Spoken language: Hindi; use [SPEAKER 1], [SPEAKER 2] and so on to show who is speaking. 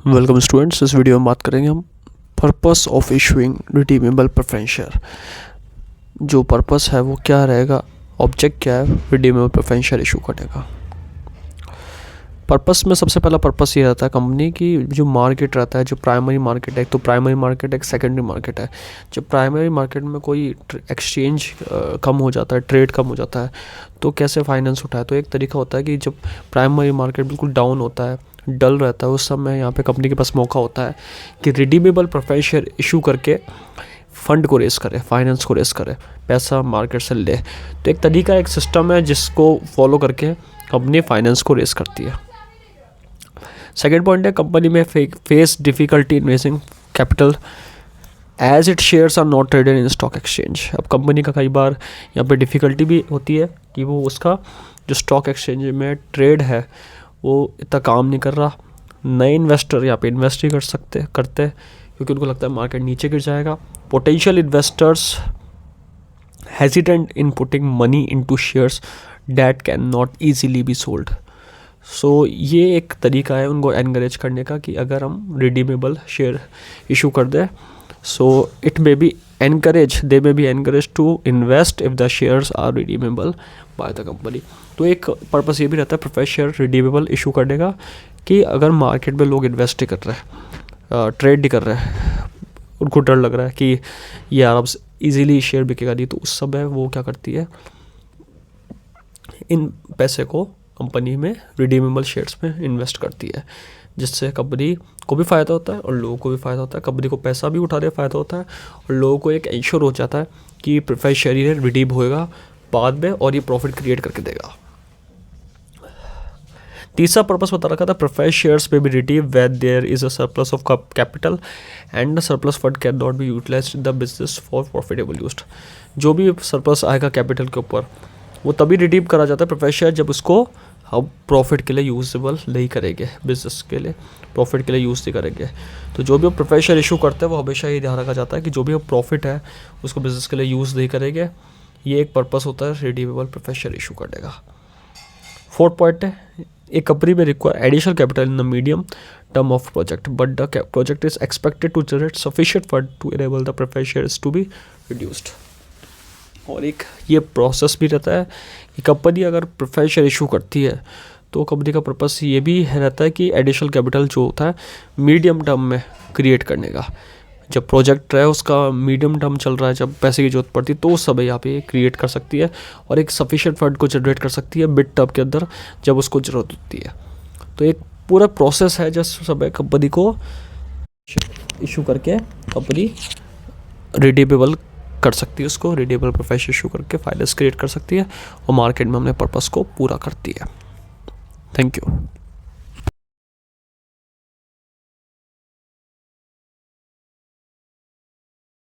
[SPEAKER 1] Welcome students. इस वीडियो में बात करेंगे हम purpose of issuing redeemable preference share. जो पर्पस है वो क्या रहेगा, ऑब्जेक्ट क्या है रिडीमेबल प्रेफरेंस शेयर इशू करने का। पर्पस में सबसे पहला पर्पस ये रहता है कंपनी की जो मार्केट रहता है, जो प्राइमरी मार्केट है, एक तो प्राइमरी मार्केट है, एक सेकेंडरी मार्केट है। जब प्राइमरी मार्केट में कोई एक्सचेंज कम हो जाता है, ट्रेड कम हो जाता है, तो कैसे फाइनेंस उठाए। तो एक तरीका होता है कि जब प्राइमरी मार्केट बिल्कुल डाउन होता है, डल रहता है, उस समय यहाँ पे कंपनी के पास मौका होता है कि रिडीमेबल प्रेफरेंस शेयर इशू करके फंड को रेस करे, फाइनेंस को रेस करे, पैसा मार्केट से ले। तो एक तरीका, एक सिस्टम है जिसको फॉलो करके कंपनी फाइनेंस को रेस करती है। सेकेंड पॉइंट है कंपनी में face difficulty in raising capital as it shares are not traded in stock exchange. अब कंपनी का कई बार यहाँ पे डिफ़िकल्टी भी होती है कि वो उसका जो स्टॉक एक्सचेंज में ट्रेड है वो इतना काम नहीं कर रहा। नए इन्वेस्टर यहाँ पे इन्वेस्ट ही करते क्योंकि उनको लगता है मार्केट नीचे गिर जाएगा। Potential investors hesitant in putting money into shares that can not easily be sold. So ये एक तरीका है उनको एनकरेज करने का कि अगर हम रिडीमेबल शेयर इशू कर दें, so it may be they may be encourage to invest if the shares are redeemable by the company. तो एक पर्पस ये भी रहता है प्रेफरेंस शेयर रिडीमेबल इशू करने का कि अगर मार्केट में लोग इन्वेस्ट ही कर रहे हैं, ट्रेड नहीं कर रहे हैं, उनको डर लग रहा है कि यार अब इजीली शेयर बिकेगा नहीं, तो उस समय वो क्या करती है, इन पैसे को कंपनी में रिडीमेबल शेयर्स में इन्वेस्ट करती है, जिससे कंपनी को भी फ़ायदा होता है और लोगों को भी फ़ायदा होता है। कंपनी को पैसा भी उठाने फ़ायदा होता है और लोगों को एक इंश्योर हो जाता है कि प्रेफरेंस शेयर रिडीम होएगा बाद में और ये प्रॉफिट क्रिएट करके देगा। तीसरा पर्पस बता रखा था प्रेफरेंस शेयर्स में भी redeem when there is a surplus of capital and the surplus fund can not be utilized in the business for profitable used. जो भी सरप्लस आएगा कैपिटल के ऊपर वो तभी रिडीम करा जाता है प्रेफरेंस शेयर जब उसको हम प्रॉफिट के लिए यूजेबल नहीं करेंगे, बिजनेस के लिए प्रॉफिट के लिए यूज़ नहीं करेंगे। तो जो भी हम प्रेफरेंस शेयर इशू करते हैं वो हमेशा ये ध्यान रखा जाता है कि जो भी हम प्रॉफिट है उसको बिजनेस के लिए यूज़ नहीं करेंगे। ये एक पर्पस होता है रिडीमेबल प्रेफरेंस शेयर इशू करने का। फोर्थ पॉइंट है एक कंपनी में require additional capital in the medium term of project but the project is expected to generate sufficient fund to enable the preference shares to be reduced. और एक ये प्रोसेस भी रहता है कि कंपनी अगर प्रेफरेंस शेयर इशू करती है तो कंपनी का पर्पस ये भी रहता है कि एडिशनल कैपिटल जो होता है मीडियम टर्म में क्रिएट करने का। जब प्रोजेक्ट है उसका मीडियम टर्म चल रहा है, जब पैसे की जरूरत पड़ती है तो उस समय यहाँ पे क्रिएट कर सकती है और एक सफिशिएंट फंड को जनरेट कर सकती है मिड टर्म के अंदर जब उसको ज़रूरत होती है। तो एक पूरा प्रोसेस है जिस समय कंपनी को इशू करके कंपनी रिडीमेबल कर सकती है, उसको रिडीमेबल प्रेफरेंस इशू करके फाइनेंस क्रिएट कर सकती है और मार्केट में अपने पर्पस को पूरा करती है। Thank you.